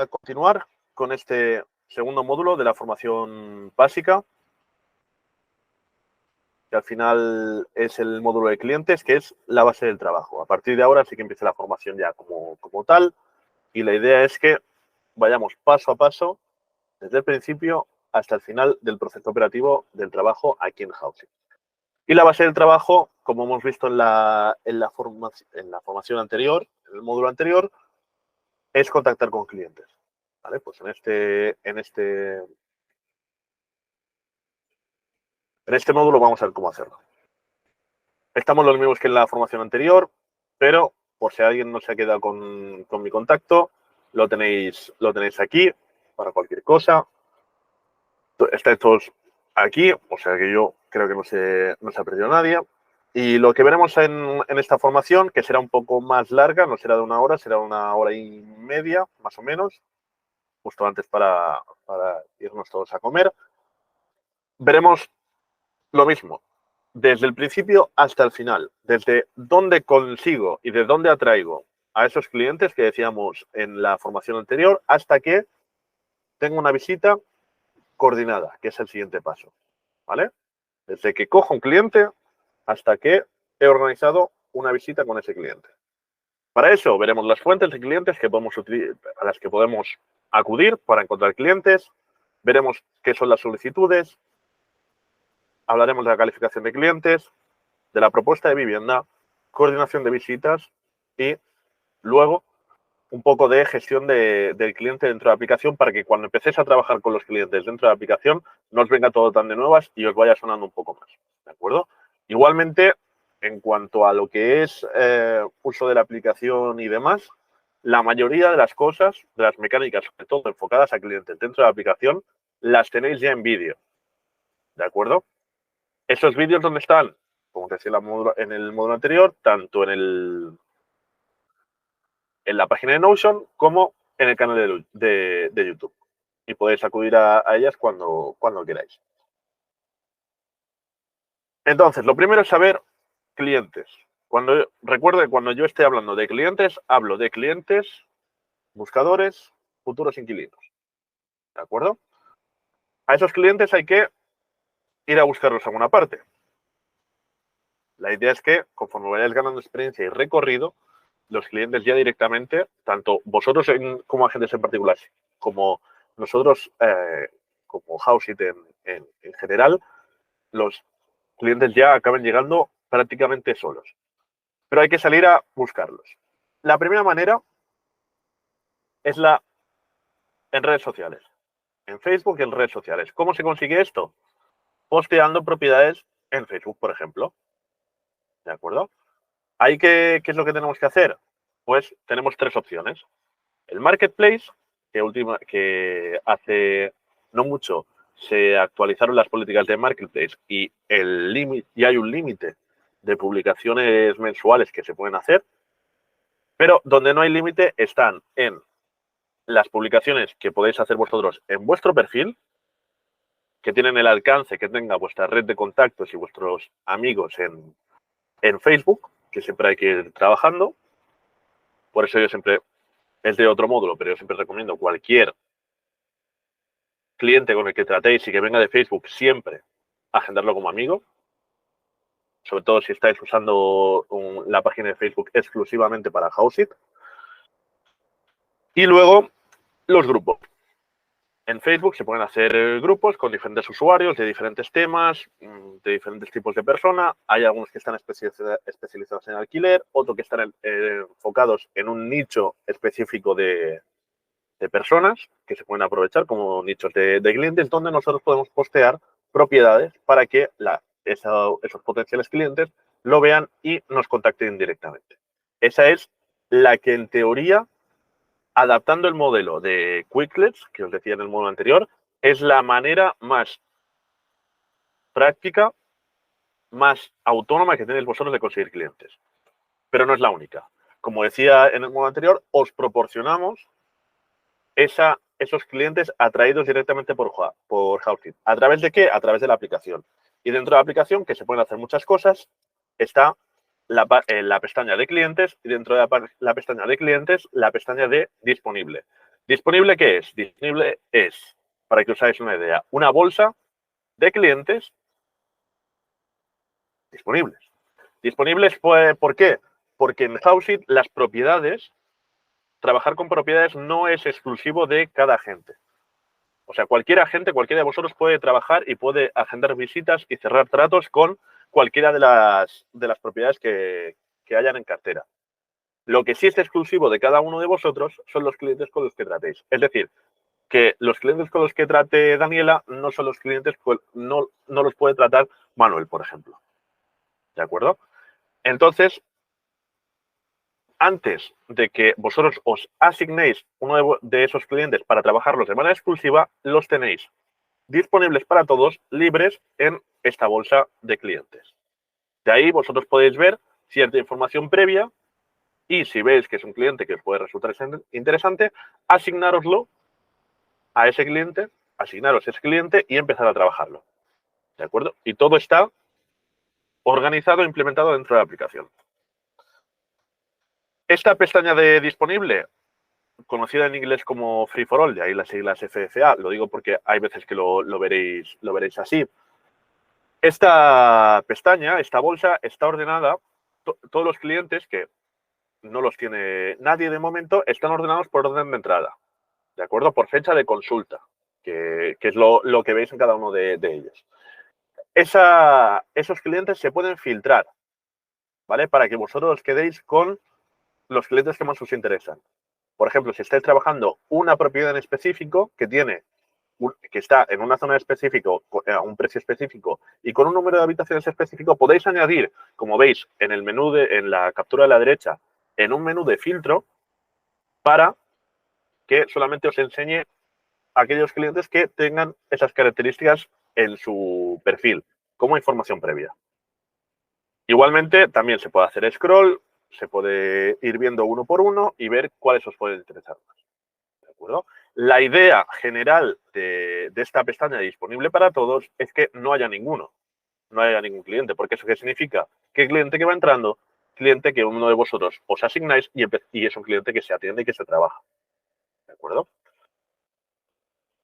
a continuar con este segundo módulo de la formación básica, que al final es el módulo de clientes, que es la base del trabajo. A partir de ahora sí que empieza la formación ya como tal, y la idea es que vayamos paso a paso, desde el principio hasta el final del proceso operativo del trabajo aquí en Housing. Y la base del trabajo, como hemos visto en la formación anterior, en el módulo anterior, es contactar con clientes. ¿Vale? Pues en este módulo vamos a ver cómo hacerlo. Estamos los mismos que en la formación anterior, pero por si alguien no se ha quedado con mi contacto, lo tenéis aquí para cualquier cosa. Estáis todos aquí, o sea que yo creo que no se ha perdido nadie. Y lo que veremos en esta formación, que será un poco más larga, no será de 1 hora, será 1 hora y media, más o menos, justo antes para irnos todos a comer, veremos lo mismo, desde el principio hasta el final, desde dónde consigo y de dónde atraigo a esos clientes que decíamos en la formación anterior, hasta que tengo una visita coordinada, que es el siguiente paso, ¿vale? Desde que cojo un cliente hasta que he organizado una visita con ese cliente. Para eso veremos las fuentes de clientes a las que podemos acudir para encontrar clientes, veremos qué son las solicitudes, hablaremos de la calificación de clientes, de la propuesta de vivienda, coordinación de visitas y luego un poco de gestión del cliente dentro de la aplicación para que cuando empecéis a trabajar con los clientes dentro de la aplicación no os venga todo tan de nuevas y os vaya sonando un poco más, ¿de acuerdo? Igualmente, en cuanto a lo que es uso de la aplicación y demás, la mayoría de las cosas, de las mecánicas, sobre todo enfocadas a clientes dentro de la aplicación, las tenéis ya en vídeo, ¿de acuerdo? ¿Esos vídeos dónde están? Como te decía en el módulo anterior, tanto en la página de Notion como en el canal de YouTube. Y podéis acudir a ellas cuando queráis. Entonces, lo primero es saber clientes. Recuerde, cuando yo esté hablando de clientes, hablo de clientes, buscadores, futuros inquilinos. ¿De acuerdo? A esos clientes hay que ir a buscarlos a alguna parte. La idea es que, conforme vayáis ganando experiencia y recorrido, los clientes ya directamente, tanto vosotros como agentes en particular, como nosotros como Housing en general, los clientes ya acaban llegando prácticamente solos. Pero hay que salir a buscarlos. La primera manera es en redes sociales, en Facebook y en redes sociales. ¿Cómo se consigue esto? Posteando propiedades en Facebook, por ejemplo. ¿De acuerdo? ¿Ahí qué es lo que tenemos que hacer? Pues tenemos 3 opciones. El Marketplace, que hace no mucho se actualizaron las políticas de Marketplace y hay un límite de publicaciones mensuales que se pueden hacer, pero donde no hay límite están en las publicaciones que podéis hacer vosotros en vuestro perfil, que tienen el alcance que tenga vuestra red de contactos y vuestros amigos en Facebook, que siempre hay que ir trabajando. Por eso yo siempre, es de otro módulo, pero yo siempre recomiendo cualquier cliente con el que tratéis y que venga de Facebook, siempre agendarlo como amigo. Sobre todo si estáis usando la página de Facebook exclusivamente para Housing. Y luego, los grupos. En Facebook se pueden hacer grupos con diferentes usuarios de diferentes temas, de diferentes tipos de persona. Hay algunos que están especializados en alquiler, otros que están enfocados en un nicho específico de personas que se pueden aprovechar como nichos de clientes, donde nosotros podemos postear propiedades para que esos potenciales clientes lo vean y nos contacten directamente. Esa es la que en teoría, adaptando el modelo de Quicklets, que os decía en el módulo anterior, es la manera más práctica, más autónoma que tenéis vosotros de conseguir clientes. Pero no es la única. Como decía en el módulo anterior, os proporcionamos esos clientes atraídos directamente por Housing. ¿A través de qué? A través de la aplicación. Y dentro de la aplicación, que se pueden hacer muchas cosas, está la pestaña de clientes y dentro de la pestaña de clientes, la pestaña de disponible. ¿Disponible qué es? Disponible es, para que os hagáis una idea, una bolsa de clientes disponibles. Disponibles, pues, ¿por qué? Porque en Howsit las propiedades, trabajar con propiedades no es exclusivo de cada agente. O sea, cualquier agente, cualquiera de vosotros puede trabajar y puede agendar visitas y cerrar tratos con cualquiera de las propiedades que hayan en cartera. Lo que sí es exclusivo de cada uno de vosotros son los clientes con los que tratéis. Es decir, que los clientes con los que trate Daniela no son los clientes, no los puede tratar Manuel, por ejemplo. ¿De acuerdo? Entonces, antes de que vosotros os asignéis uno de esos clientes para trabajarlos de manera exclusiva, los tenéis disponibles para todos, libres en esta bolsa de clientes. De ahí vosotros podéis ver cierta información previa y si veis que es un cliente que os puede resultar interesante, asignároslo a ese cliente, asignaros ese cliente y empezar a trabajarlo. ¿De acuerdo? Y todo está organizado e implementado dentro de la aplicación. Esta pestaña de disponible, conocida en inglés como Free for All, de ahí las siglas FFA, lo digo porque hay veces que lo veréis así. Esta pestaña, esta bolsa, está ordenada, todos los clientes que no los tiene nadie de momento, están ordenados por orden de entrada, ¿de acuerdo? Por fecha de consulta, que es lo que veis en cada uno de ellos. Esos clientes se pueden filtrar, ¿vale? Para que vosotros os quedéis con los clientes que más os interesan. Por ejemplo, si estáis trabajando una propiedad en específico que está en una zona específica, a un precio específico y con un número de habitaciones específico, podéis añadir, como veis en el menú en la captura de la derecha, en un menú de filtro para que solamente os enseñe a aquellos clientes que tengan esas características en su perfil como información previa. Igualmente, también se puede hacer scroll, se puede ir viendo uno por uno y ver cuáles os pueden interesar más. ¿De acuerdo? La idea general de esta pestaña disponible para todos es que no haya ninguno, no haya ningún cliente, porque eso qué significa que el cliente que va entrando, cliente que uno de vosotros os asignáis y es un cliente que se atiende y que se trabaja. ¿De acuerdo?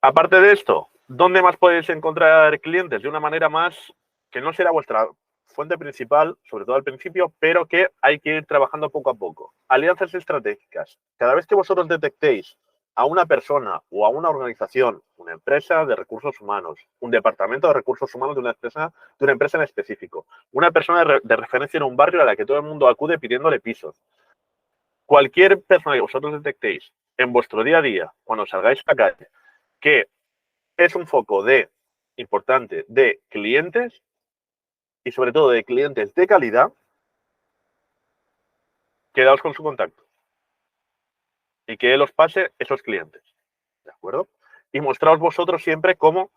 Aparte de esto, ¿dónde más podéis encontrar clientes? De una manera más que no será vuestra fuente principal, sobre todo al principio, pero que hay que ir trabajando poco a poco. Alianzas estratégicas. Cada vez que vosotros detectéis a una persona o a una organización, una empresa de recursos humanos, un departamento de recursos humanos de una empresa en específico, una persona de referencia en un barrio a la que todo el mundo acude pidiéndole pisos. Cualquier persona que vosotros detectéis en vuestro día a día, cuando salgáis a la calle, que es un foco importante de clientes y sobre todo de clientes de calidad, quedaos con su contacto y que él os pase esos clientes, ¿de acuerdo? Y mostraos vosotros siempre como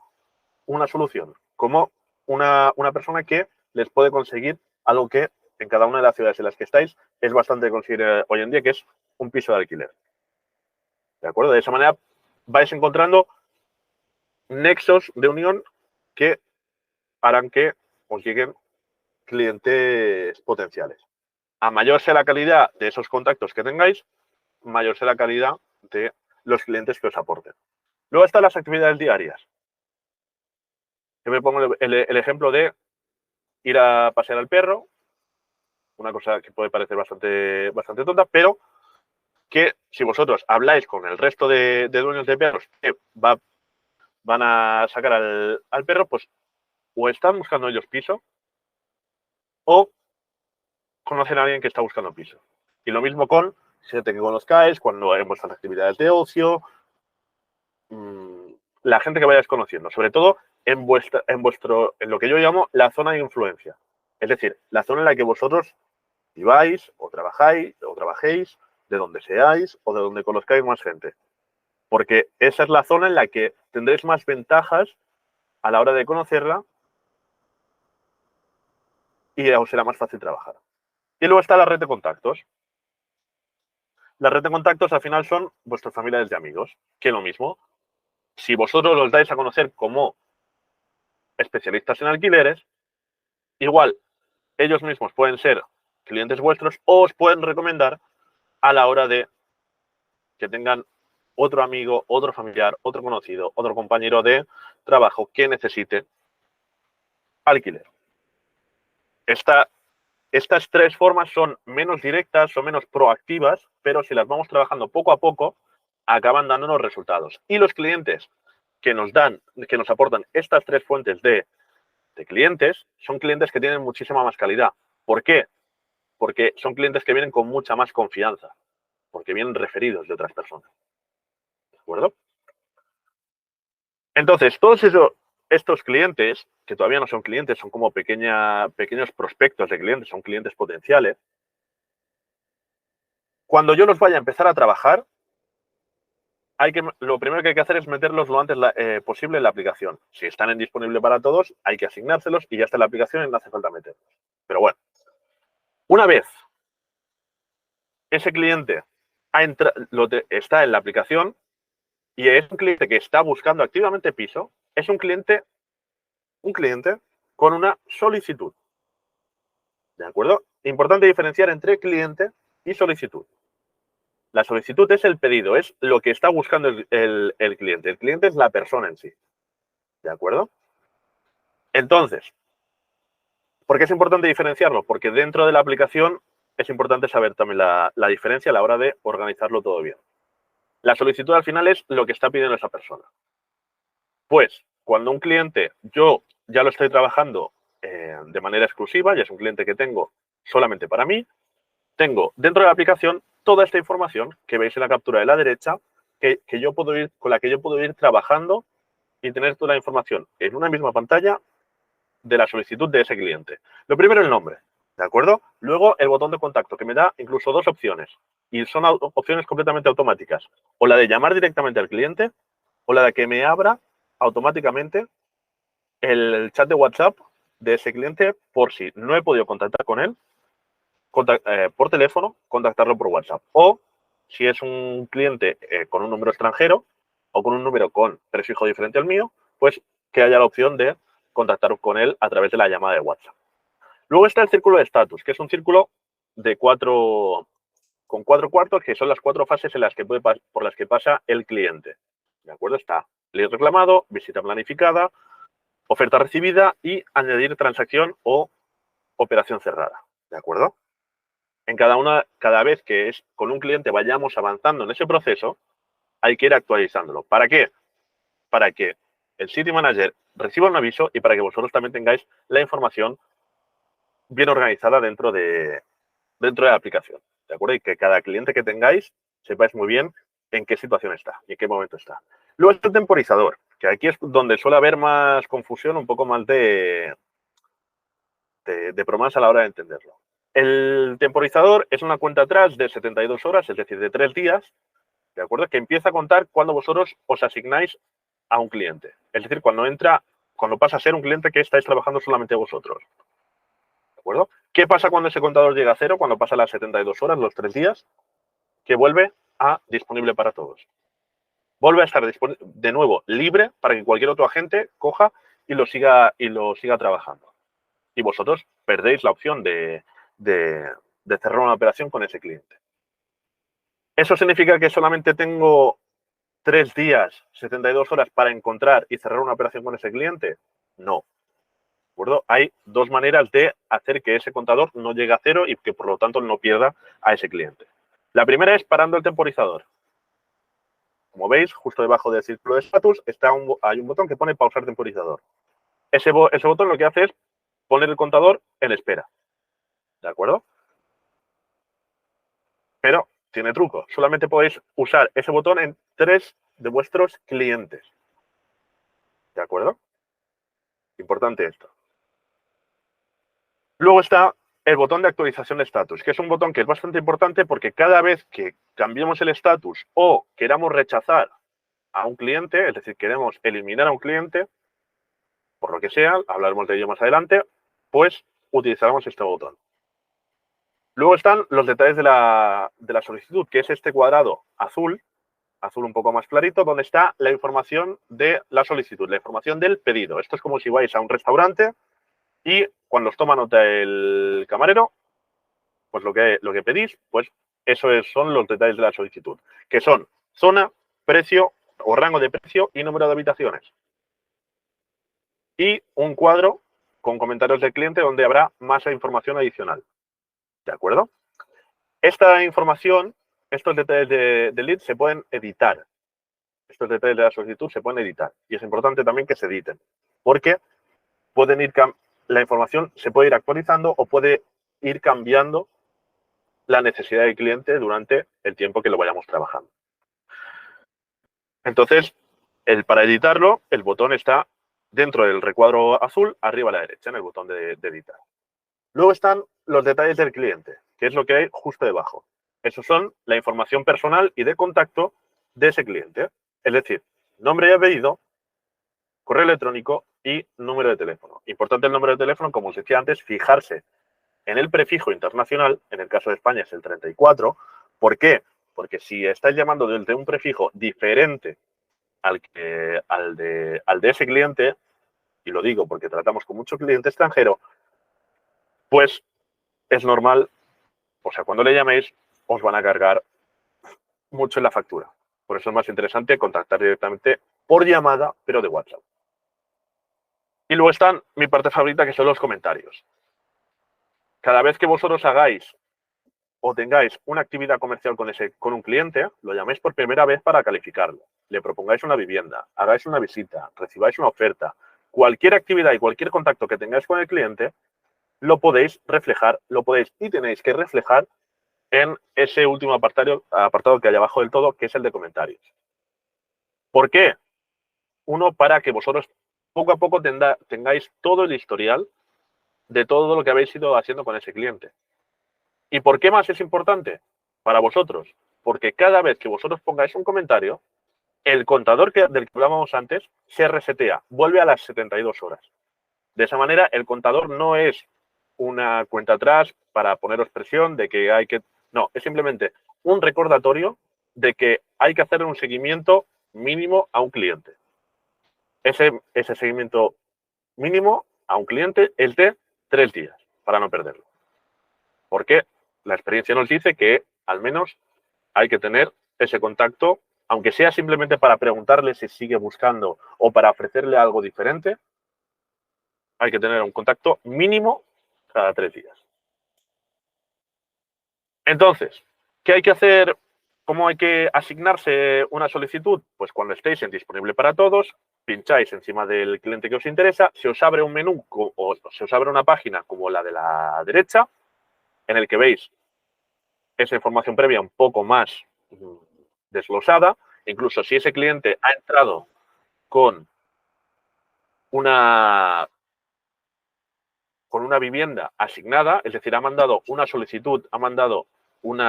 una solución, como una persona que les puede conseguir algo que en cada una de las ciudades en las que estáis es bastante conseguir hoy en día, que es un piso de alquiler. ¿De acuerdo? De esa manera vais encontrando nexos de unión que harán que os lleguen clientes potenciales. A mayor sea la calidad de esos contactos que tengáis, mayor sea la calidad de los clientes que os aporten. Luego están las actividades diarias. Yo me pongo el ejemplo de ir a pasear al perro, una cosa que puede parecer bastante tonta, pero que si vosotros habláis con el resto de dueños de perros que van a sacar al perro, pues o están buscando ellos piso o conocen a alguien que está buscando piso. Y lo mismo con gente que conozcáis, cuando en vuestras actividades de ocio, la gente que vayáis conociendo, sobre todo en lo que yo llamo la zona de influencia. Es decir, la zona en la que vosotros viváis o trabajéis, de donde seáis o de donde conozcáis más gente. Porque esa es la zona en la que tendréis más ventajas a la hora de conocerla y os será más fácil trabajar. Y luego está la red de contactos. La red de contactos al final son vuestros familiares y amigos, que es lo mismo. Si vosotros los dais a conocer como especialistas en alquileres, igual ellos mismos pueden ser clientes vuestros o os pueden recomendar a la hora de que tengan otro amigo, otro familiar, otro conocido, otro compañero de trabajo que necesite alquiler. Estas tres formas son menos directas, son menos proactivas, pero si las vamos trabajando poco a poco, acaban dándonos resultados. Y los clientes que nos aportan estas tres fuentes de clientes, son clientes que tienen muchísima más calidad. ¿Por qué? Porque son clientes que vienen con mucha más confianza, porque vienen referidos de otras personas. ¿De acuerdo? Entonces, todos estos clientes, que todavía no son clientes, son como pequeños prospectos de clientes, son clientes potenciales. Cuando yo los vaya a empezar a trabajar, lo primero que hay que hacer es meterlos lo antes posible en la aplicación. Si están en disponible para todos, hay que asignárselos y ya está en la aplicación y no hace falta meterlos. Pero bueno, una vez ese cliente está en la aplicación y es un cliente que está buscando activamente piso, es un cliente con una solicitud. ¿De acuerdo? Importante diferenciar entre cliente y solicitud. La solicitud es el pedido, es lo que está buscando el cliente. El cliente es la persona en sí. ¿De acuerdo? Entonces, ¿por qué es importante diferenciarlo? Porque dentro de la aplicación es importante saber también la diferencia a la hora de organizarlo todo bien. La solicitud al final es lo que está pidiendo esa persona. Pues, cuando un cliente, yo ya lo estoy trabajando de manera exclusiva, ya es un cliente que tengo solamente para mí, tengo dentro de la aplicación toda esta información que veis en la captura de la derecha, con la que yo puedo ir trabajando y tener toda la información en una misma pantalla de la solicitud de ese cliente. Lo primero, el nombre, ¿de acuerdo? Luego, el botón de contacto, que me da incluso dos opciones. Y son opciones completamente automáticas. O la de llamar directamente al cliente, o la de que me abra automáticamente el chat de WhatsApp de ese cliente por si no he podido contactar con él por teléfono, contactarlo por WhatsApp. O si es un cliente con un número extranjero o con un número con prefijo diferente al mío, pues que haya la opción de contactar con él a través de la llamada de WhatsApp. Luego está el círculo de estatus, que es un círculo con 4 cuartos, que son las 4 fases por las que pasa el cliente. ¿De acuerdo? Está lead reclamado, visita planificada, oferta recibida y añadir transacción o operación cerrada. ¿De acuerdo? Cada vez que con un cliente vayamos avanzando en ese proceso, hay que ir actualizándolo. ¿Para qué? Para que el City Manager reciba un aviso y para que vosotros también tengáis la información bien organizada dentro de la aplicación. ¿De acuerdo? Y que cada cliente que tengáis sepáis muy bien en qué situación está y en qué momento está. Luego está el temporizador, que aquí es donde suele haber más confusión, un poco más de bromas a la hora de entenderlo. El temporizador es una cuenta atrás de 72 horas, es decir, de 3 días, ¿de acuerdo? Que empieza a contar cuando vosotros os asignáis a un cliente. Es decir, cuando pasa a ser un cliente que estáis trabajando solamente vosotros. ¿De acuerdo? ¿Qué pasa cuando ese contador llega a cero? Cuando pasa las 72 horas, los 3 días, que vuelve a disponible para todos. Vuelve a estar de nuevo libre para que cualquier otro agente coja y lo siga trabajando. Y vosotros perdéis la opción de cerrar una operación con ese cliente. ¿Eso significa que solamente tengo 3 días, 72 horas para encontrar y cerrar una operación con ese cliente? No. ¿De acuerdo? Hay 2 maneras de hacer que ese contador no llegue a cero y que por lo tanto no pierda a ese cliente. La primera es parando el temporizador. Como veis, justo debajo del círculo de estatus hay un botón que pone pausar temporizador. Ese botón lo que hace es poner el contador en espera. ¿De acuerdo? Pero tiene truco. Solamente podéis usar ese botón en 3 de vuestros clientes. ¿De acuerdo? Importante esto. Luego está el botón de actualización de estatus, que es un botón que es bastante importante porque cada vez que cambiemos el estatus o queramos rechazar a un cliente, es decir, queremos eliminar a un cliente, por lo que sea, hablaremos de ello más adelante, pues utilizaremos este botón. Luego están los detalles de la solicitud, que es este cuadrado azul un poco más clarito, donde está la información de la solicitud, la información del pedido. Esto es como si vais a un restaurante y cuando os toma nota el camarero, pues lo que pedís, pues eso son los detalles de la solicitud, que son zona, precio o rango de precio y número de habitaciones. Y un cuadro con comentarios del cliente donde habrá más información adicional. ¿De acuerdo? Esta información, estos detalles de lead se pueden editar. Estos detalles de la solicitud se pueden editar. Y es importante también que se editen. Porque pueden ir la información se puede ir actualizando o puede ir cambiando la necesidad del cliente durante el tiempo que lo vayamos trabajando. Entonces, para editarlo, el botón está dentro del recuadro azul, arriba a la derecha, en el botón de editar. Luego están los detalles del cliente, que es lo que hay justo debajo. Esos son la información personal y de contacto de ese cliente. Es decir, nombre y apellido, correo electrónico y número de teléfono. Importante el número de teléfono, como os decía antes, fijarse en el prefijo internacional, en el caso de España es el 34. ¿Por qué? Porque si estáis llamando desde un prefijo diferente al de ese cliente, y lo digo porque tratamos con mucho cliente extranjero, pues es normal, o sea, cuando le llaméis, os van a cargar mucho en la factura. Por eso es más interesante contactar directamente por llamada, pero de WhatsApp. Y luego están mi parte favorita, que son los comentarios. Cada vez que vosotros hagáis o tengáis una actividad comercial con un cliente, lo llaméis por primera vez para calificarlo. Le propongáis una vivienda, hagáis una visita, recibáis una oferta. Cualquier actividad y cualquier contacto que tengáis con el cliente, lo podéis reflejar, lo podéis y tenéis que reflejar en ese último apartado que hay abajo del todo, que es el de comentarios. ¿Por qué? Uno, para que vosotros poco a poco tengáis todo el historial de todo lo que habéis ido haciendo con ese cliente. ¿Y por qué más es importante? Para vosotros. Porque cada vez que vosotros pongáis un comentario, el contador del que hablábamos antes se resetea, vuelve a las 72 horas. De esa manera, el contador no es una cuenta atrás para poneros presión de que hay que... No, es simplemente un recordatorio de que hay que hacer un seguimiento mínimo a un cliente. Ese seguimiento mínimo a un cliente es de 3 días, para no perderlo. Porque la experiencia nos dice que al menos hay que tener ese contacto, aunque sea simplemente para preguntarle si sigue buscando o para ofrecerle algo diferente, hay que tener un contacto mínimo cada 3 días. Entonces, ¿qué hay que hacer? ¿Cómo hay que asignarse una solicitud? Pues cuando estéis en disponible para todos, pincháis encima del cliente que os interesa, se os abre un menú o se os abre una página como la de la derecha, en el que veis esa información previa un poco más desglosada. Incluso si ese cliente ha entrado con una vivienda asignada, es decir, ha mandado una solicitud, ha mandado un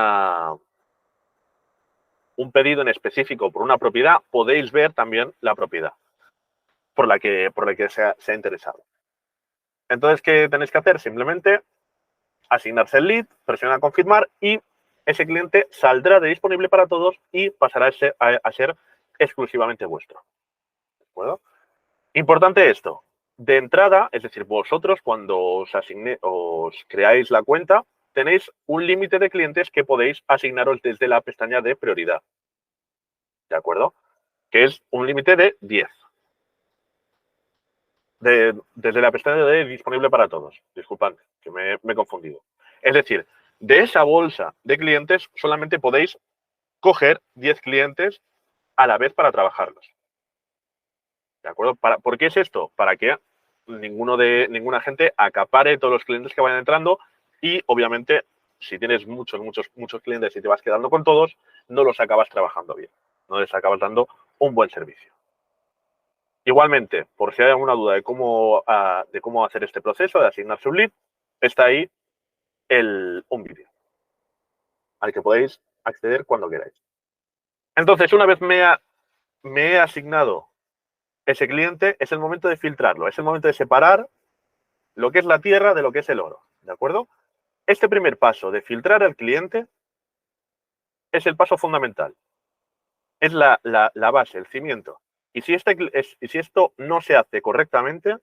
pedido en específico por una propiedad, podéis ver también la propiedad por la que se ha interesado. Entonces, ¿qué tenéis que hacer? Simplemente asignarse el lead, presionar a confirmar y ese cliente saldrá de disponible para todos y pasará a ser exclusivamente vuestro. ¿De acuerdo? Importante esto. De entrada, es decir, vosotros cuando os creáis la cuenta, tenéis un límite de clientes que podéis asignaros desde la pestaña de prioridad. ¿De acuerdo? Que es un límite de 10. Desde la pestaña de disponible para todos. Disculpad, que me he confundido. Es decir, de esa bolsa de clientes solamente podéis coger 10 clientes a la vez para trabajarlos. ¿De acuerdo? ¿Por qué es esto? Para que ninguna gente acapare todos los clientes que vayan entrando y, obviamente, si tienes muchos clientes y te vas quedando con todos, no los acabas trabajando bien. No les acabas dando un buen servicio. Igualmente, por si hay alguna duda de cómo hacer este proceso de asignarse un lead, está ahí un vídeo al que podéis acceder cuando queráis. Entonces, una vez me he asignado ese cliente, es el momento de filtrarlo, es el momento de separar lo que es la tierra de lo que es el oro, ¿de acuerdo? Este primer paso de filtrar al cliente es el paso fundamental, es la base, el cimiento. Y si esto no se hace correctamente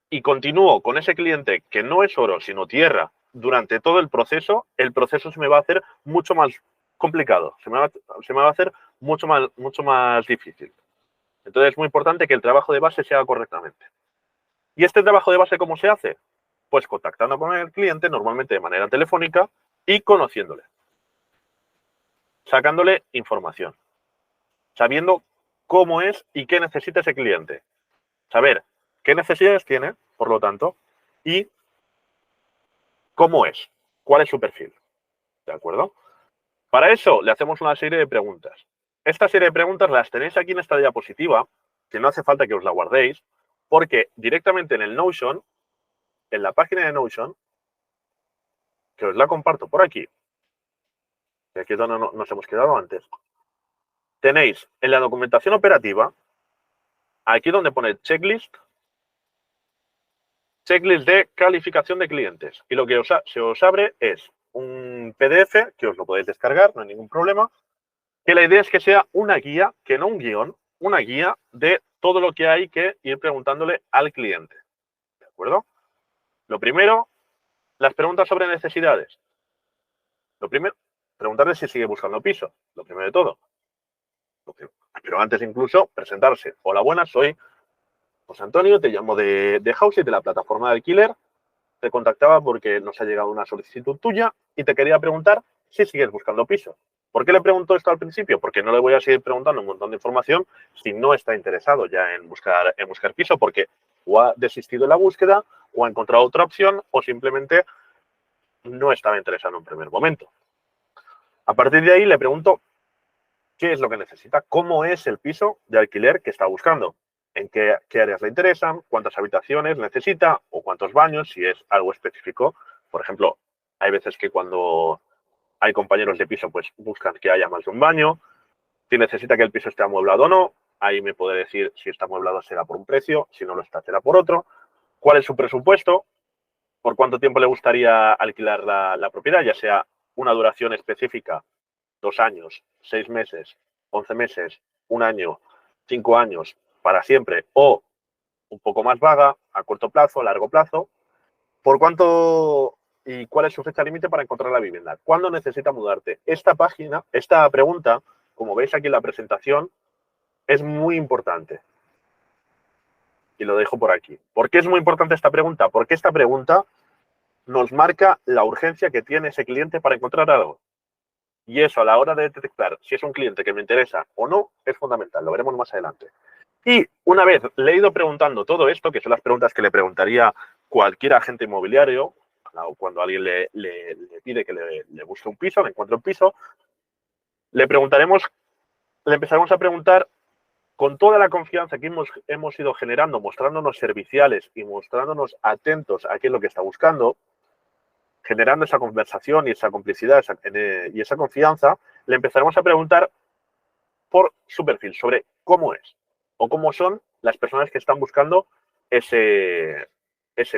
y continúo con ese cliente que no es oro, sino tierra, durante todo el proceso se me va a hacer mucho más complicado, se me va a hacer mucho más difícil. Entonces es muy importante que el trabajo de base se haga correctamente. ¿Y este trabajo de base cómo se hace? Pues contactando con el cliente, normalmente de manera telefónica, y conociéndole, sacándole información, sabiendo cómo es y qué necesita ese cliente. Saber qué necesidades tiene, por lo tanto, y cómo es, cuál es su perfil. ¿De acuerdo? Para eso le hacemos una serie de preguntas. Esta serie de preguntas las tenéis aquí en esta diapositiva, que no hace falta que os la guardéis, porque directamente en el Notion, en la página de Notion, que os la comparto por aquí, que aquí es donde nos hemos quedado antes, tenéis en la documentación operativa, aquí donde pone checklist de calificación de clientes. Y lo que se os abre es un PDF, que os lo podéis descargar, no hay ningún problema, que la idea es que sea una guía, que no un guión, una guía de todo lo que hay que ir preguntándole al cliente. ¿De acuerdo? Lo primero, las preguntas sobre necesidades. Lo primero, preguntarle si sigue buscando piso. Lo primero de todo. Pero antes incluso, presentarse. Hola, buenas, soy José Antonio, te llamo de Houseit, de la plataforma de alquiler. Te contactaba porque nos ha llegado una solicitud tuya y te quería preguntar si sigues buscando piso. ¿Por qué le pregunto esto al principio? Porque no le voy a seguir preguntando un montón de información si no está interesado ya en buscar piso, porque o ha desistido de la búsqueda, o ha encontrado otra opción, o simplemente no estaba interesado en un primer momento. A partir de ahí le pregunto qué es lo que necesita, cómo es el piso de alquiler que está buscando, en qué áreas le interesan, cuántas habitaciones necesita o cuántos baños, si es algo específico. Por ejemplo, hay veces que cuando hay compañeros de piso, pues buscan que haya más de un baño. Si necesita que el piso esté amueblado o no, ahí me puede decir si está amueblado será por un precio, si no lo está será por otro. ¿Cuál es su presupuesto? ¿Por cuánto tiempo le gustaría alquilar la propiedad? Ya sea una duración específica, 2 años, 6 meses, 11 meses, 1 año, 5 años, para siempre, o un poco más vaga, a corto plazo, a largo plazo. ¿Por cuánto y cuál es su fecha límite para encontrar la vivienda? ¿Cuándo necesita mudarte? Esta pregunta, como veis aquí en la presentación, es muy importante. Y lo dejo por aquí. ¿Por qué es muy importante esta pregunta? Porque esta pregunta nos marca la urgencia que tiene ese cliente para encontrar algo. Y eso, a la hora de detectar si es un cliente que me interesa o no, es fundamental. Lo veremos más adelante. Y una vez le he ido preguntando todo esto, que son las preguntas que le preguntaría cualquier agente inmobiliario, cuando alguien le pide que le busque un piso, le encuentre un piso, le empezaremos a preguntar con toda la confianza que hemos ido generando, mostrándonos serviciales y mostrándonos atentos a qué es lo que está buscando, generando esa conversación y esa complicidad y esa confianza, le empezaremos a preguntar por su perfil, sobre cómo es o cómo son las personas que están buscando ese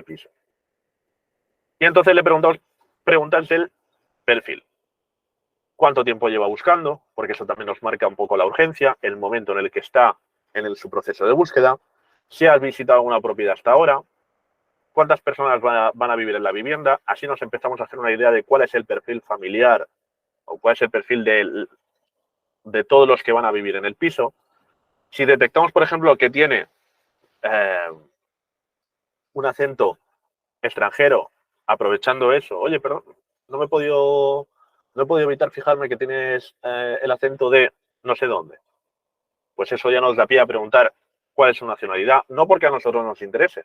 piso. Y entonces le preguntas del perfil. ¿Cuánto tiempo lleva buscando? Porque eso también nos marca un poco la urgencia, el momento en el que está en su proceso de búsqueda. Si has visitado alguna propiedad hasta ahora, cuántas personas van a vivir en la vivienda. Así nos empezamos a hacer una idea de cuál es el perfil familiar o cuál es el perfil de todos los que van a vivir en el piso. Si detectamos, por ejemplo, que tiene un acento extranjero, aprovechando eso, oye, perdón, no he podido evitar fijarme que tienes el acento de no sé dónde. Pues eso ya nos da pie a preguntar cuál es su nacionalidad, no porque a nosotros nos interese,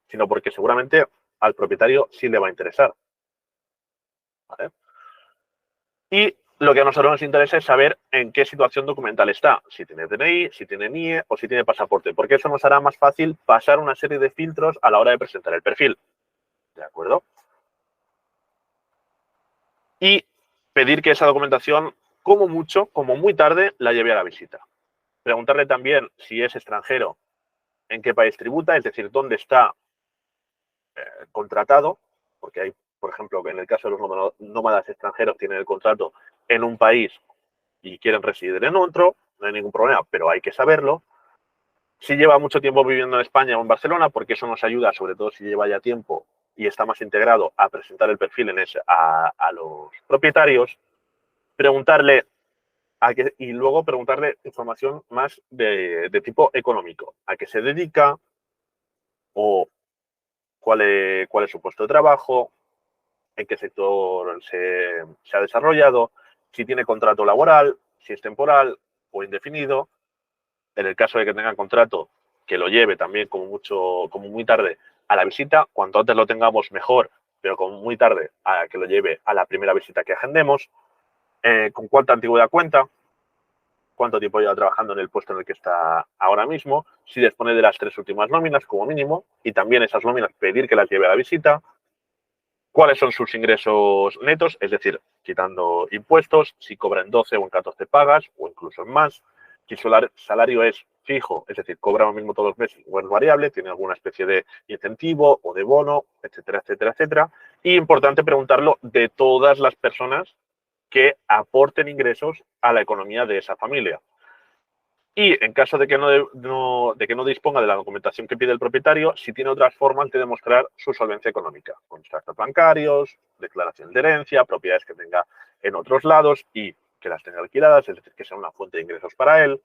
sino porque seguramente al propietario sí le va a interesar. ¿Vale? Y lo que a nosotros nos interesa es saber en qué situación documental está, si tiene DNI, si tiene NIE o si tiene pasaporte, porque eso nos hará más fácil pasar una serie de filtros a la hora de presentar el perfil. ¿De acuerdo? Y pedir que esa documentación, como mucho, como muy tarde, la lleve a la visita. Preguntarle también si es extranjero, en qué país tributa, es decir, dónde está contratado, porque hay, por ejemplo, en el caso de los nómadas extranjeros, tienen el contrato en un país y quieren residir en otro, no hay ningún problema, pero hay que saberlo. Si lleva mucho tiempo viviendo en España o en Barcelona, porque eso nos ayuda, sobre todo si lleva ya tiempo y está más integrado, a presentar el perfil a los propietarios. Preguntarle y luego preguntarle información más de tipo económico. ¿A qué se dedica? ¿O cuál es su puesto de trabajo? ¿En qué sector se ha desarrollado? Si tiene contrato laboral, si es temporal o indefinido. En el caso de que tenga contrato, que lo lleve también como muy tarde a la visita. Cuanto antes lo tengamos, mejor, pero como muy tarde a que lo lleve a la primera visita que agendemos. ¿Con cuánta antigüedad cuenta? ¿Cuánto tiempo lleva trabajando en el puesto en el que está ahora mismo? Si dispone de las 3 últimas nóminas como mínimo, y también esas nóminas pedir que las lleve a la visita. ¿Cuáles son sus ingresos netos? Es decir, quitando impuestos, si cobra en 12 o en 14 pagas, o incluso en más. Si su salario es fijo, es decir, cobra lo mismo todos los meses o es variable, tiene alguna especie de incentivo o de bono, etcétera, etcétera, etcétera. Y importante preguntarlo de todas las personas que aporten ingresos a la economía de esa familia. Y en caso de que no disponga de la documentación que pide el propietario, si tiene otras formas de demostrar su solvencia económica, con extractos bancarios, declaración de herencia, propiedades que tenga en otros lados y que las tenga alquiladas, es decir, que sea una fuente de ingresos para él.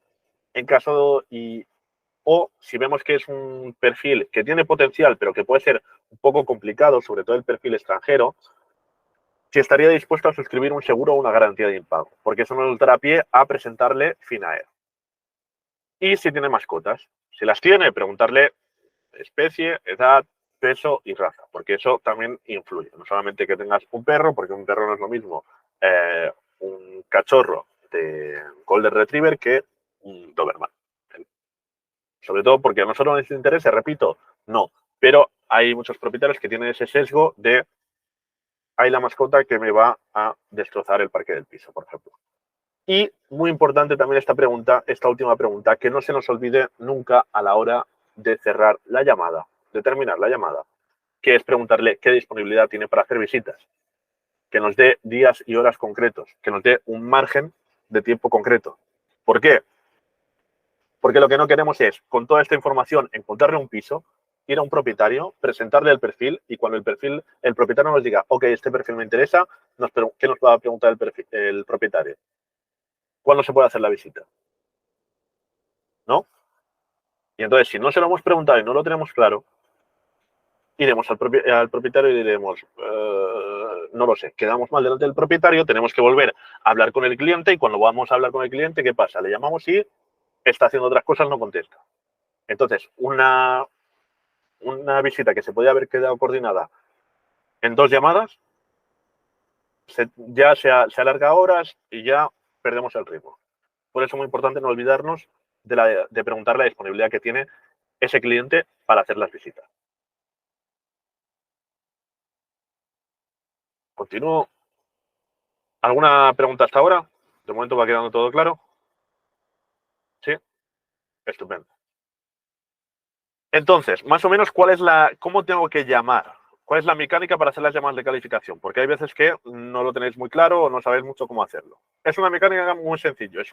O si vemos que es un perfil que tiene potencial, pero que puede ser un poco complicado, sobre todo el perfil extranjero, si estaría dispuesto a suscribir un seguro o una garantía de impago, porque eso nos dará pie a presentarle FINAER. Y si tiene mascotas. Si las tiene, preguntarle especie, edad, peso y raza, porque eso también influye. No solamente que tengas un perro, porque un perro no es lo mismo un cachorro de Golden Retriever que un Doberman. Sobre todo porque a nosotros nos interesa, repito, no. Pero hay muchos propietarios que tienen ese sesgo de hay la mascota que me va a destrozar el parque del piso, por ejemplo. Y muy importante también esta última pregunta, que no se nos olvide nunca a la hora de cerrar la llamada, de terminar la llamada, que es preguntarle qué disponibilidad tiene para hacer visitas, que nos dé días y horas concretos, que nos dé un margen de tiempo concreto. ¿Por qué? Porque lo que no queremos es, con toda esta información, encontrarle un piso, ir a un propietario, presentarle el perfil y cuando el propietario nos diga, ok, este perfil me interesa, ¿qué nos va a preguntar el propietario? ¿Cuándo se puede hacer la visita? ¿No? Y entonces, si no se lo hemos preguntado y no lo tenemos claro, iremos al propietario y diremos, no lo sé, quedamos mal delante del propietario, tenemos que volver a hablar con el cliente y cuando vamos a hablar con el cliente, ¿qué pasa? Le llamamos y está haciendo otras cosas, no contesta. Entonces, una visita que se podía haber quedado coordinada en 2 llamadas, ya se alarga horas y ya perdemos el ritmo. Por eso es muy importante no olvidarnos de preguntar la disponibilidad que tiene ese cliente para hacer las visitas. Continúo. ¿Alguna pregunta hasta ahora? De momento va quedando todo claro. Sí, estupendo. Entonces, más o menos, ¿cómo tengo que llamar? ¿Cuál es la mecánica para hacer las llamadas de calificación? Porque hay veces que no lo tenéis muy claro o no sabéis mucho cómo hacerlo. Es una mecánica muy sencilla, es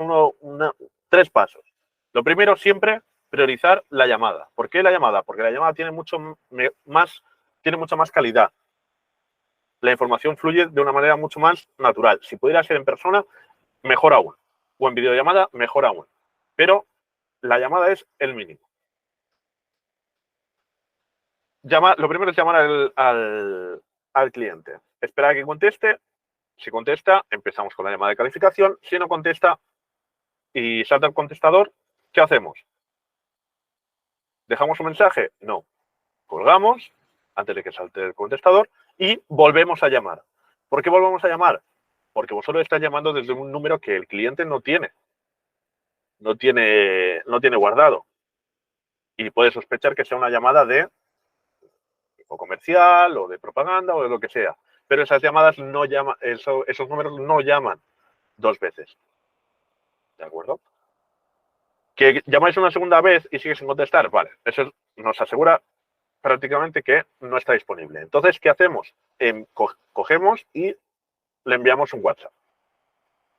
3 pasos. Lo primero, siempre priorizar la llamada. ¿Por qué la llamada? Porque la llamada tiene mucha más calidad. La información fluye de una manera mucho más natural. Si pudiera ser en persona, mejor aún. O en videollamada, mejor aún. Pero la llamada es el mínimo. Lo primero es llamar al cliente. Esperar a que conteste. Si contesta, empezamos con la llamada de calificación. Si no contesta y salta el contestador, ¿qué hacemos? ¿Dejamos un mensaje? No. Colgamos antes de que salte el contestador y volvemos a llamar. ¿Por qué volvemos a llamar? Porque vosotros estáis llamando desde un número que el cliente no tiene guardado. Y puede sospechar que sea una llamada de o comercial o de propaganda o de lo que sea. Pero esas llamadas no llaman, esos números no llaman 2 veces. ¿De acuerdo? Que llamáis una segunda vez y sigue sin contestar, vale, eso nos asegura prácticamente que no está disponible. Entonces, ¿qué hacemos? Cogemos y le enviamos un WhatsApp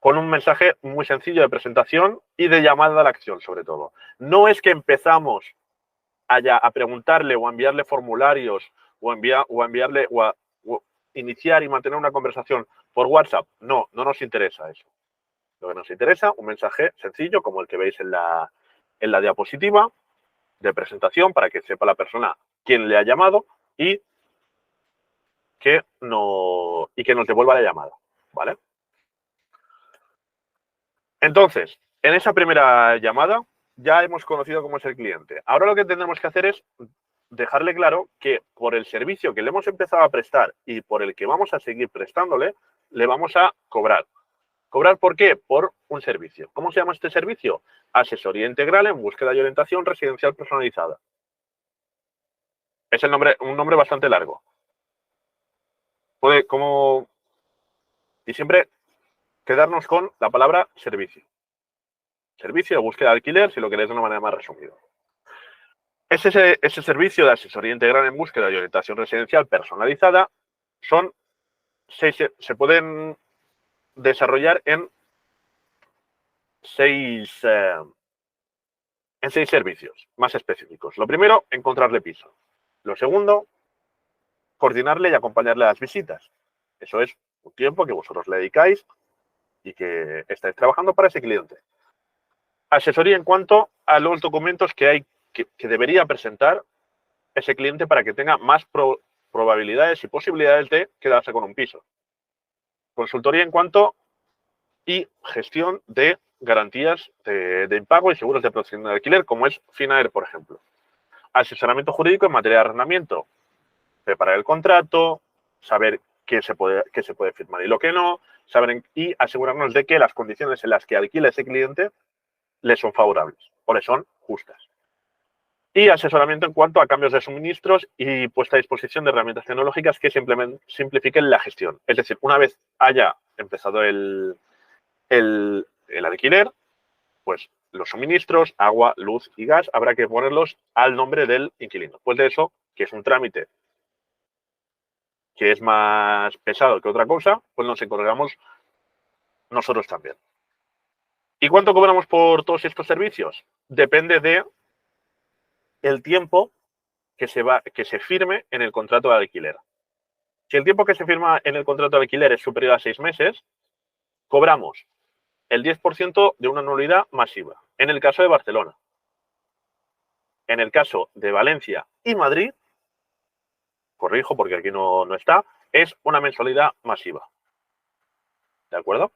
con un mensaje muy sencillo de presentación y de llamada a la acción, sobre todo. No es que empezamos a preguntarle o a enviarle formularios o iniciar y mantener una conversación Por WhatsApp, no nos interesa eso. Lo que nos interesa, un mensaje sencillo como el que veis en la diapositiva de presentación para que sepa la persona quién le ha llamado y que nos devuelva la llamada, ¿vale? Entonces, en esa primera llamada ya hemos conocido cómo es el cliente. Ahora lo que tendremos que hacer es dejarle claro que por el servicio que le hemos empezado a prestar y por el que vamos a seguir prestándole, le vamos a cobrar. ¿Cobrar por qué? Por un servicio. ¿Cómo se llama este servicio? Asesoría integral en búsqueda y orientación residencial personalizada. Es un nombre bastante largo. Y siempre quedarnos con la palabra servicio. Servicio de búsqueda de alquiler, si lo queréis de una manera más resumida. Ese servicio de asesoría integral en búsqueda y orientación residencial personalizada se pueden desarrollar en seis servicios más específicos. Lo primero, encontrarle piso. Lo segundo, coordinarle y acompañarle a las visitas. Eso es un tiempo que vosotros le dedicáis y que estáis trabajando para ese cliente. Asesoría en cuanto a los documentos que debería presentar ese cliente para que tenga más probabilidades y posibilidades de quedarse con un piso. Consultoría en cuanto y gestión de garantías de impago y seguros de protección de alquiler, como es Finaer, por ejemplo. Asesoramiento jurídico en materia de arrendamiento. Preparar el contrato, saber qué se puede firmar y lo que no, y asegurarnos de que las condiciones en las que alquila ese cliente le son favorables o le son justas. Y asesoramiento en cuanto a cambios de suministros y puesta a disposición de herramientas tecnológicas que simplifiquen la gestión. Es decir, una vez haya empezado el alquiler, pues los suministros, agua, luz y gas, habrá que ponerlos al nombre del inquilino. Pues de eso, que es un trámite que es más pesado que otra cosa, pues nos encargamos nosotros también. ¿Y cuánto cobramos por todos estos servicios? Depende de el tiempo que se firme en el contrato de alquiler. Si el tiempo que se firma en el contrato de alquiler es superior a 6 meses, cobramos el 10% de una anualidad masiva, en el caso de Barcelona. En el caso de Valencia y Madrid, corrijo porque aquí no está, es una mensualidad masiva. ¿De acuerdo?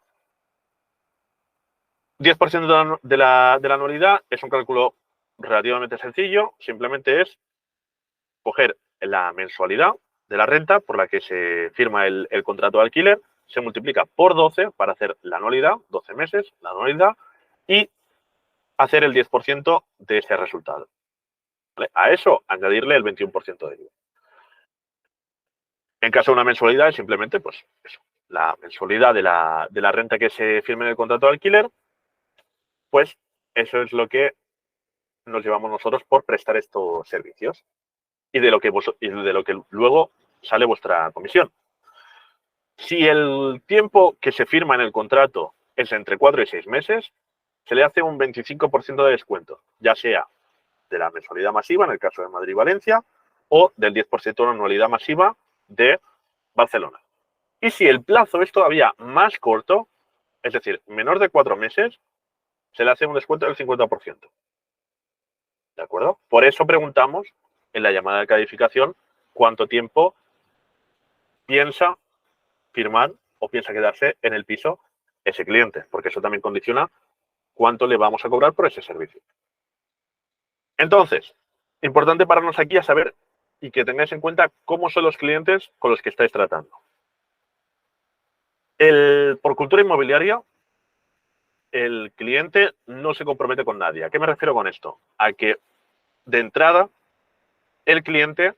10% de la anualidad es un cálculo relativamente sencillo, simplemente es coger la mensualidad de la renta por la que se firma el contrato de alquiler, se multiplica por 12 para hacer la anualidad, 12 meses, la anualidad, y hacer el 10% de ese resultado. ¿Vale? A eso añadirle el 21% de IVA. En caso de una mensualidad es simplemente pues eso, la mensualidad de la renta que se firme en el contrato de alquiler, pues eso es lo que nos llevamos nosotros por prestar estos servicios y de lo que luego sale vuestra comisión. Si el tiempo que se firma en el contrato es entre 4 y 6 meses, se le hace un 25% de descuento, ya sea de la mensualidad masiva, en el caso de Madrid y Valencia, o del 10% de la anualidad masiva de Barcelona. Y si el plazo es todavía más corto, es decir, menor de 4 meses, se le hace un descuento del 50%. ¿De acuerdo? Por eso preguntamos en la llamada de calificación cuánto tiempo piensa firmar o piensa quedarse en el piso ese cliente, porque eso también condiciona cuánto le vamos a cobrar por ese servicio. Entonces, importante pararnos aquí a saber y que tengáis en cuenta cómo son los clientes con los que estáis tratando. Por cultura inmobiliaria, el cliente no se compromete con nadie. ¿A qué me refiero con esto? A que, de entrada, el cliente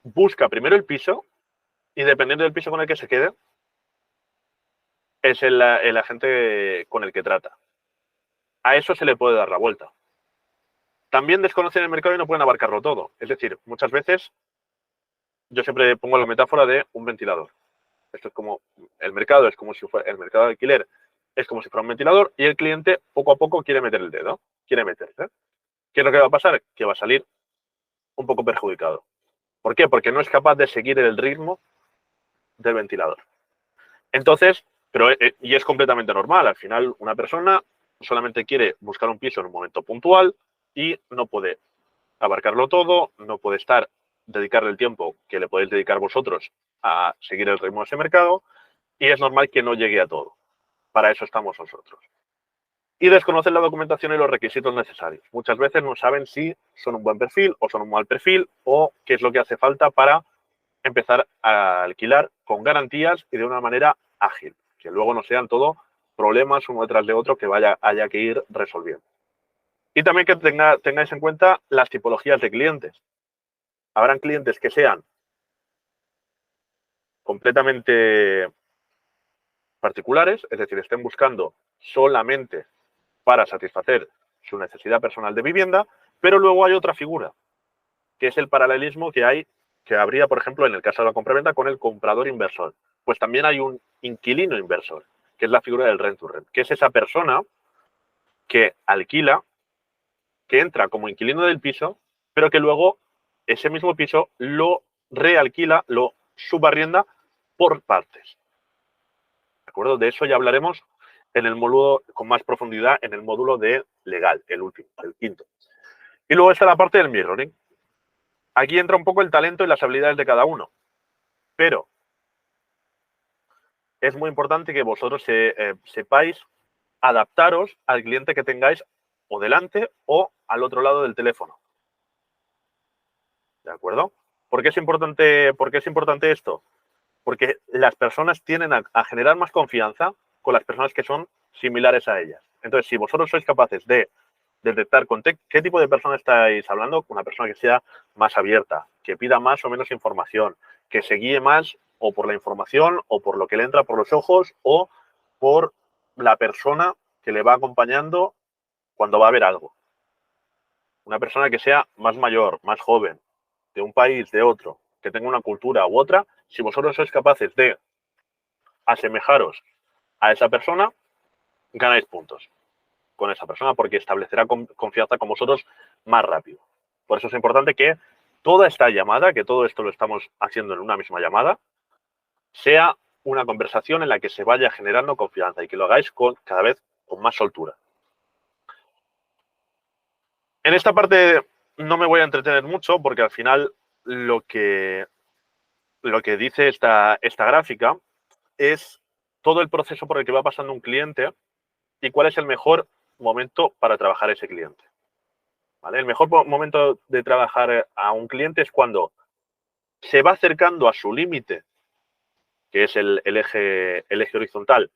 busca primero el piso y, dependiendo del piso con el que se quede, es el agente con el que trata. A eso se le puede dar la vuelta. También desconocen el mercado y no pueden abarcarlo todo. Es decir, muchas veces yo siempre pongo la metáfora de un ventilador. Esto es como el mercado es como si fuera el mercado de alquiler, es como si fuera un ventilador y el cliente poco a poco quiere meter el dedo, quiere meterse. ¿Qué es lo que va a pasar? Que va a salir un poco perjudicado. ¿Por qué? Porque no es capaz de seguir el ritmo del ventilador. Entonces, y es completamente normal. Al final, una persona solamente quiere buscar un piso en un momento puntual y no puede abarcarlo todo, no puede dedicarle el tiempo que le podéis dedicar vosotros a seguir el ritmo de ese mercado y es normal que no llegue a todo. Para eso estamos nosotros. Y desconocen la documentación y los requisitos necesarios. Muchas veces no saben si son un buen perfil o son un mal perfil o qué es lo que hace falta para empezar a alquilar con garantías y de una manera ágil, que luego no sean todo problemas uno detrás de otro que haya que ir resolviendo. Y también que tengáis en cuenta las tipologías de clientes. Habrán clientes que sean completamente particulares, es decir, estén buscando solamente para satisfacer su necesidad personal de vivienda, pero luego hay otra figura, que es el paralelismo que habría, por ejemplo, en el caso de la compraventa con el comprador inversor. Pues también hay un inquilino inversor, que es la figura del rent to rent, que es esa persona que alquila, que entra como inquilino del piso, pero que luego ese mismo piso lo realquila, lo subarrienda por partes. ¿De acuerdo? De eso ya hablaremos en el módulo con más profundidad en el módulo de legal, el último, el quinto. Y luego está la parte del mirroring. Aquí entra un poco el talento y las habilidades de cada uno, pero es muy importante que vosotros sepáis adaptaros al cliente que tengáis o delante o al otro lado del teléfono. ¿De acuerdo? ¿Por qué es importante esto? Porque las personas tienden a generar más confianza con las personas que son similares a ellas. Entonces, si vosotros sois capaces de detectar con qué tipo de persona estáis hablando, una persona que sea más abierta, que pida más o menos información, que se guíe más o por la información o por lo que le entra por los ojos o por la persona que le va acompañando cuando va a ver algo. Una persona que sea más mayor, más joven, de un país, de otro, que tenga una cultura u otra, si vosotros sois capaces de asemejaros a esa persona, ganáis puntos con esa persona porque establecerá confianza con vosotros más rápido. Por eso es importante que toda esta llamada, que todo esto lo estamos haciendo en una misma llamada, sea una conversación en la que se vaya generando confianza y que lo hagáis cada vez con más soltura. En esta parte no me voy a entretener mucho porque al final lo que dice esta gráfica es todo el proceso por el que va pasando un cliente y cuál es el mejor momento para trabajar ese cliente. ¿Vale? El mejor momento de trabajar a un cliente es cuando se va acercando a su límite, que es el eje horizontal,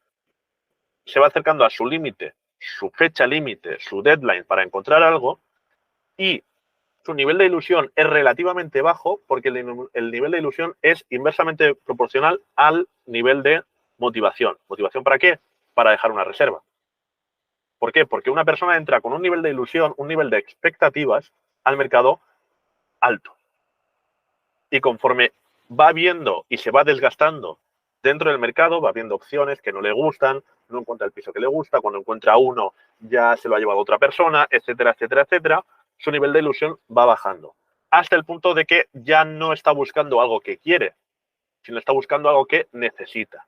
se va acercando a su límite, su fecha límite, su deadline para encontrar algo y su nivel de ilusión es relativamente bajo porque el nivel de ilusión es inversamente proporcional al nivel de motivación. ¿Motivación para qué? Para dejar una reserva. ¿Por qué? Porque una persona entra con un nivel de ilusión, un nivel de expectativas al mercado alto. Y conforme va viendo y se va desgastando dentro del mercado, va viendo opciones que no le gustan, no encuentra el piso que le gusta, cuando encuentra uno ya se lo ha llevado otra persona, etcétera, etcétera, etcétera, su nivel de ilusión va bajando. Hasta el punto de que ya no está buscando algo que quiere, sino está buscando algo que necesita.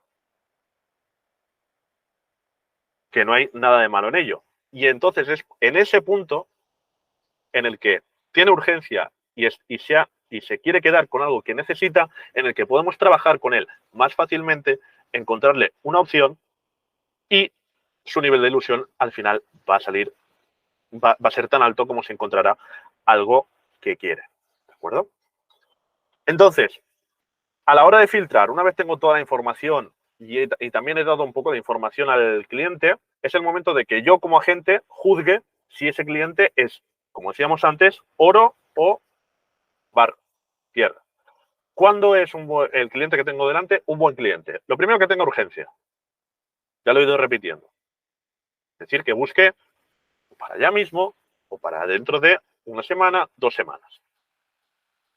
Que no hay nada de malo en ello. Y entonces es en ese punto en el que tiene urgencia y se quiere quedar con algo que necesita, en el que podemos trabajar con él más fácilmente, encontrarle una opción y su nivel de ilusión al final va a ser tan alto como se encontrará algo que quiere. ¿De acuerdo? Entonces, a la hora de filtrar, una vez tengo toda la información y también he dado un poco de información al cliente, es el momento de que yo como agente juzgue si ese cliente es, como decíamos antes, oro o tierra. ¿Cuándo es el cliente que tengo delante un buen cliente? Lo primero, que tenga urgencia. Ya lo he ido repitiendo. Es decir, que busque para allá mismo o para dentro de una semana, 2 semanas.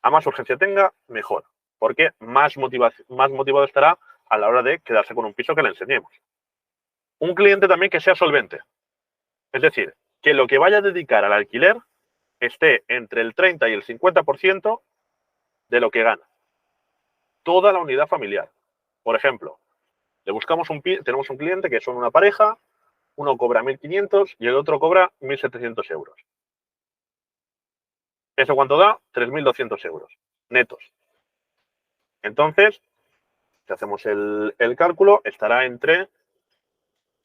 A más urgencia tenga, mejor. Porque más motivado estará a la hora de quedarse con un piso que le enseñemos. Un cliente también que sea solvente. Es decir, que lo que vaya a dedicar al alquiler esté entre el 30 y el 50% de lo que gana. Toda la unidad familiar. Por ejemplo, Tenemos un cliente que son una pareja, uno cobra 1.500 y el otro cobra 1.700 euros. ¿Eso cuánto da? 3.200 euros netos. Entonces, si hacemos el cálculo, estará entre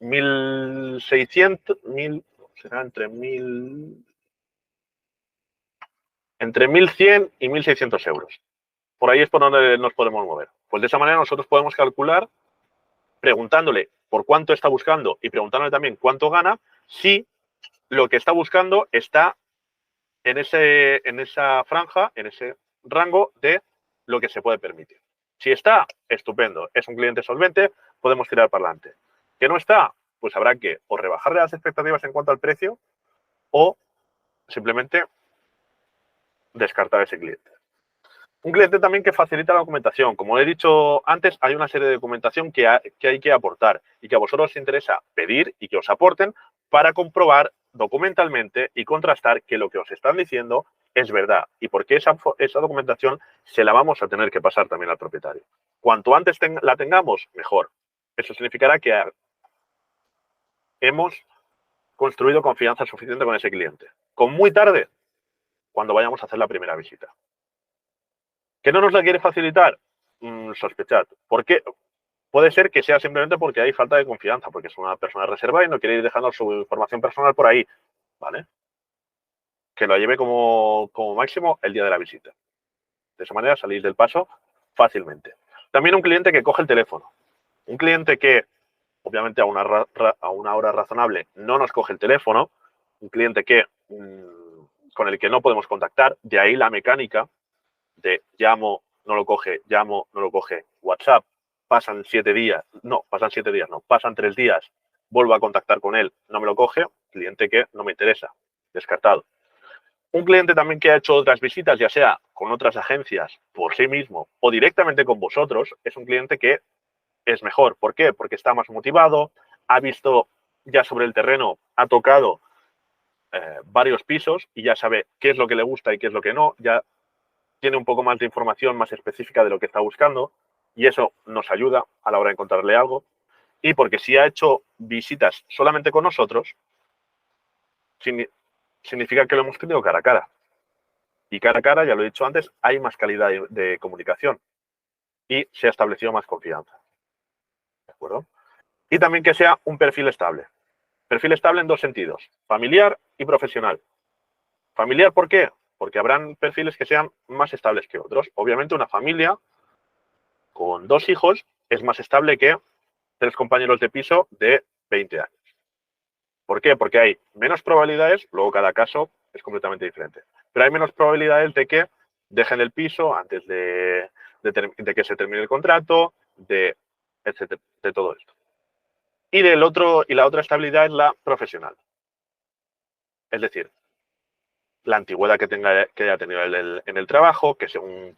1.600, será entre 1.100 y 1.600 euros. Por ahí es por donde nos podemos mover. Pues de esa manera nosotros podemos calcular, preguntándole por cuánto está buscando y preguntándole también cuánto gana, si lo que está buscando está en esa franja, en ese rango de lo que se puede permitir. Si está, estupendo, es un cliente solvente, podemos tirar para adelante. Que no está, pues habrá que o rebajarle las expectativas en cuanto al precio o simplemente descartar a ese cliente. Un cliente también que facilita la documentación. Como he dicho antes, hay una serie de documentación que hay que aportar y que a vosotros os interesa pedir y que os aporten para comprobar documentalmente y contrastar que lo que os están diciendo es verdad y porque esa documentación se la vamos a tener que pasar también al propietario. Cuanto antes la tengamos, mejor. Eso significará que hemos construido confianza suficiente con ese cliente. Con muy tarde, cuando vayamos a hacer la primera visita. ¿Que no nos la quiere facilitar? Sospechad. ¿Por qué? Puede ser que sea simplemente porque hay falta de confianza, porque es una persona reservada y no quiere ir dejando su información personal por ahí, ¿vale? Que lo lleve como máximo el día de la visita. De esa manera salís del paso fácilmente. También un cliente que coge el teléfono. Un cliente que, obviamente a una hora razonable, no nos coge el teléfono. Un cliente que con el que no podemos contactar. De ahí la mecánica de llamo, no lo coge, WhatsApp, pasan 3 días, pasan 3 días, vuelvo a contactar con él, no me lo coge, cliente que no me interesa, descartado. Un cliente también que ha hecho otras visitas, ya sea con otras agencias, por sí mismo o directamente con vosotros, es un cliente que es mejor. ¿Por qué? Porque está más motivado, ha visto ya sobre el terreno, ha tocado varios pisos y ya sabe qué es lo que le gusta y qué es lo que no, ya tiene un poco más de información más específica de lo que está buscando y eso nos ayuda a la hora de encontrarle algo. Y porque si ha hecho visitas solamente con nosotros, significa que lo hemos tenido cara a cara. Y cara a cara, ya lo he dicho antes, hay más calidad de comunicación y se ha establecido más confianza. ¿De acuerdo? Y también que sea un perfil estable. Perfil estable en 2 sentidos, familiar y profesional. Familiar, ¿por qué? Porque habrán perfiles que sean más estables que otros. Obviamente una familia con 2 hijos es más estable que 3 compañeros de piso de 20 años. ¿Por qué? Porque hay menos probabilidades, luego cada caso es completamente diferente, pero hay menos probabilidades de que dejen el piso antes de que se termine el contrato, de todo esto. Y la otra estabilidad es la profesional. Es decir, la antigüedad que haya tenido en el trabajo, que sea un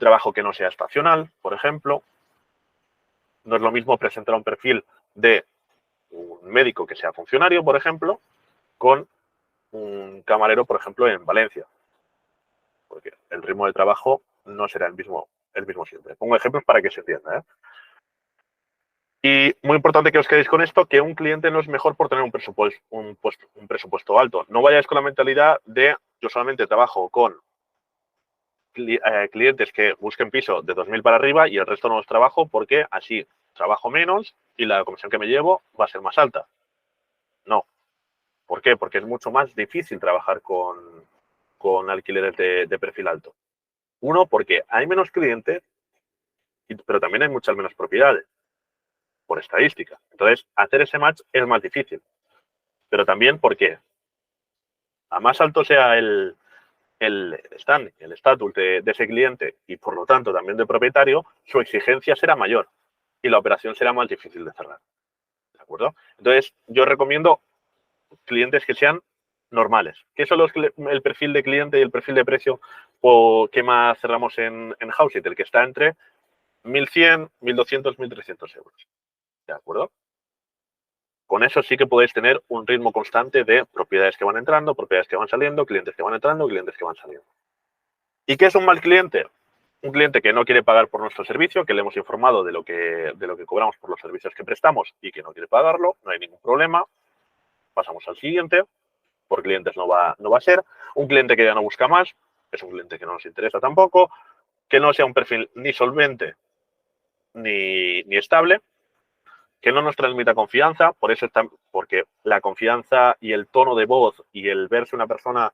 trabajo que no sea estacional, por ejemplo. No es lo mismo presentar un perfil de un médico que sea funcionario, por ejemplo, con un camarero, por ejemplo, en Valencia. Porque el ritmo de trabajo no será el mismo siempre. Pongo ejemplos para que se entienda, ¿eh? Y muy importante que os quedéis con esto, que un cliente no es mejor por tener un presupuesto alto. No vayáis con la mentalidad de yo solamente trabajo con clientes que busquen piso de 2.000 para arriba y el resto no los trabajo porque así trabajo menos y la comisión que me llevo va a ser más alta. No. ¿Por qué? Porque es mucho más difícil trabajar con alquileres de perfil alto. Uno, porque hay menos clientes, pero también hay muchas menos propiedades, por estadística. Entonces, hacer ese match es más difícil. Pero también porque a más alto sea el standing, el estatus de ese cliente y por lo tanto también de propietario, su exigencia será mayor y la operación será más difícil de cerrar. ¿De acuerdo? Entonces, yo recomiendo clientes que sean normales. ¿Qué son el perfil de cliente y el perfil de precio o qué más cerramos en Houseit? El que está entre 1.100, 1.200, 1.300 euros. ¿De acuerdo? Con eso sí que podéis tener un ritmo constante de propiedades que van entrando, propiedades que van saliendo, clientes que van entrando, clientes que van saliendo. ¿Y qué es un mal cliente? Un cliente que no quiere pagar por nuestro servicio, que le hemos informado de lo que cobramos por los servicios que prestamos y que no quiere pagarlo, no hay ningún problema. Pasamos al siguiente. Por clientes no va a ser. Un cliente que ya no busca más, es un cliente que no nos interesa tampoco, que no sea un perfil ni solvente ni estable, que no nos transmita confianza, porque la confianza y el tono de voz y el ver si una persona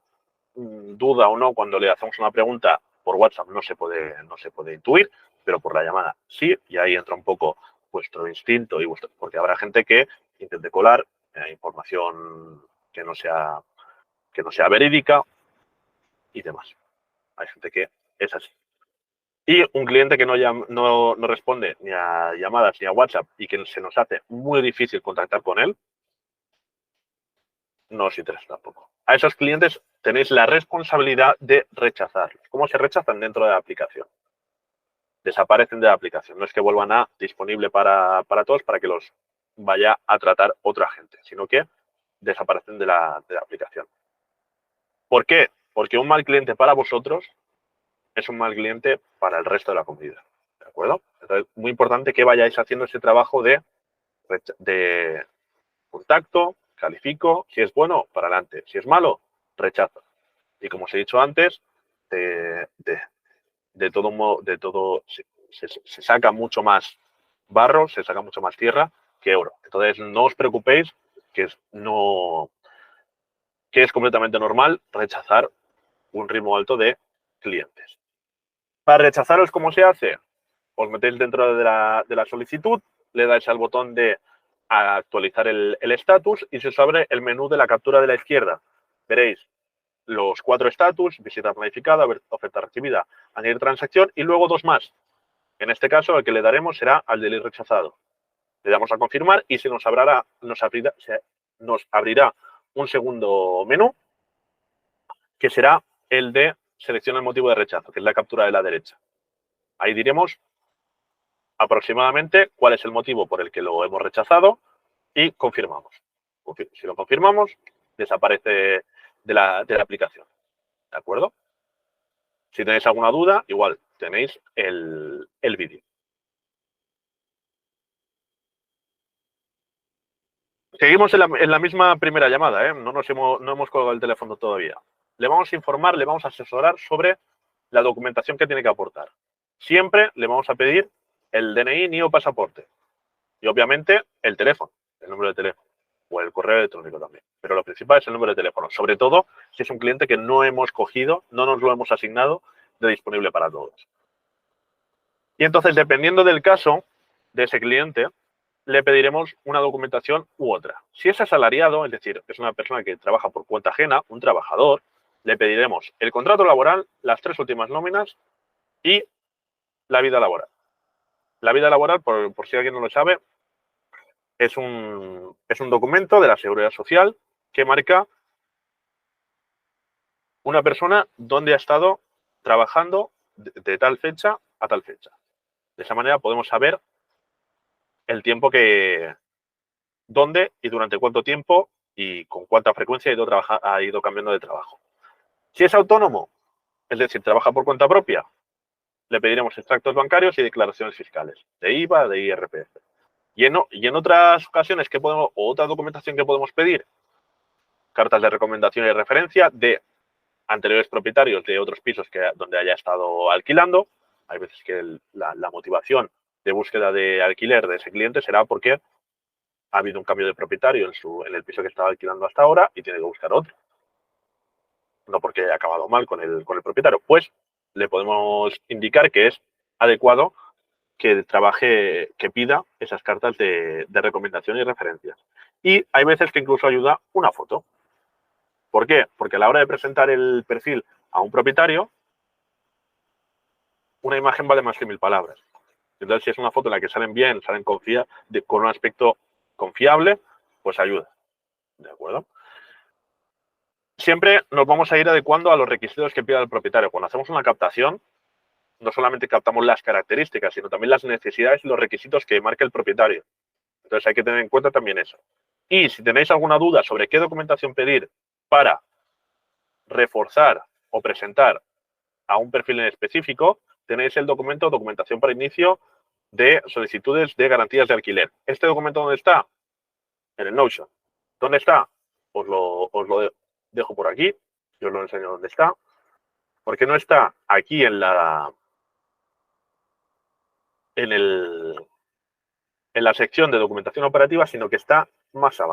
duda o no cuando le hacemos una pregunta por WhatsApp no se puede intuir, pero por la llamada sí, y ahí entra un poco vuestro instinto porque habrá gente que intente colar información que no sea verídica y demás. Hay gente que es así. Y un cliente que no responde ni a llamadas ni a WhatsApp y que se nos hace muy difícil contactar con él, no os interesa tampoco. A esos clientes tenéis la responsabilidad de rechazarlos. ¿Cómo se rechazan dentro de la aplicación? Desaparecen de la aplicación. No es que vuelvan a disponible para todos para que los vaya a tratar otra gente, sino que desaparecen de la aplicación. ¿Por qué? Porque un mal cliente para vosotros es un mal cliente para el resto de la comunidad. ¿De acuerdo? Entonces, muy importante que vayáis haciendo ese trabajo de contacto, califico, si es bueno, para adelante. Si es malo, rechazo. Y como os he dicho antes, de todo modo, se saca mucho más barro, se saca mucho más tierra que oro. Entonces, no os preocupéis, que es completamente normal rechazar un ritmo alto de clientes. Para rechazaros, ¿cómo se hace? Os metéis dentro de la solicitud, le dais al botón de actualizar el estatus y se os abre el menú de la captura de la izquierda. Veréis los 4 estatus, visita planificada, oferta recibida, añadir transacción y luego 2 más. En este caso, el que le daremos será al del rechazado. Le damos a confirmar y se nos abrirá un segundo menú que será el de selecciona el motivo de rechazo, que es la captura de la derecha. Ahí diremos aproximadamente cuál es el motivo por el que lo hemos rechazado y confirmamos. Si lo confirmamos, desaparece de la aplicación. ¿De acuerdo? Si tenéis alguna duda, igual tenéis el vídeo. Seguimos en la misma primera llamada, ¿eh? No hemos colgado el teléfono todavía. Le vamos a informar, le vamos a asesorar sobre la documentación que tiene que aportar. Siempre le vamos a pedir el DNI, NIE o pasaporte. Y obviamente el teléfono, el número de teléfono o el correo electrónico también. Pero lo principal es el número de teléfono, sobre todo si es un cliente que no hemos cogido, no nos lo hemos asignado de disponible para todos. Y entonces, dependiendo del caso de ese cliente, le pediremos una documentación u otra. Si es asalariado, es decir, es una persona que trabaja por cuenta ajena, un trabajador, le pediremos el contrato laboral, las 3 últimas nóminas y la vida laboral. La vida laboral, por si alguien no lo sabe, es un documento de la Seguridad Social que marca una persona donde ha estado trabajando de tal fecha a tal fecha. De esa manera podemos saber el tiempo dónde y durante cuánto tiempo y con cuánta frecuencia ha ido cambiando de trabajo. Si es autónomo, es decir, trabaja por cuenta propia, le pediremos extractos bancarios y declaraciones fiscales de IVA, de IRPF. Y en otras ocasiones, otra documentación que podemos pedir, cartas de recomendación y referencia de anteriores propietarios de otros pisos donde haya estado alquilando. Hay veces que la motivación de búsqueda de alquiler de ese cliente será porque ha habido un cambio de propietario en el piso que estaba alquilando hasta ahora y tiene que buscar otro. No porque haya acabado mal con el propietario. Pues le podemos indicar que es adecuado que pida esas cartas de recomendación y referencias. Y hay veces que incluso ayuda una foto. ¿Por qué? Porque a la hora de presentar el perfil a un propietario, una imagen vale más que 1000 palabras. Entonces, si es una foto en la que salen bien, con un aspecto confiable, pues ayuda. ¿De acuerdo? Siempre nos vamos a ir adecuando a los requisitos que pida el propietario. Cuando hacemos una captación, no solamente captamos las características, sino también las necesidades y los requisitos que marca el propietario. Entonces, hay que tener en cuenta también eso. Y si tenéis alguna duda sobre qué documentación pedir para reforzar o presentar a un perfil en específico, tenéis el documento documentación para inicio de solicitudes de garantías de alquiler. ¿Este documento dónde está? En el Notion. ¿Dónde está? Os lo dejo por aquí. Yo os lo enseño dónde está. Porque no está aquí en la sección de documentación operativa, sino que está más abajo.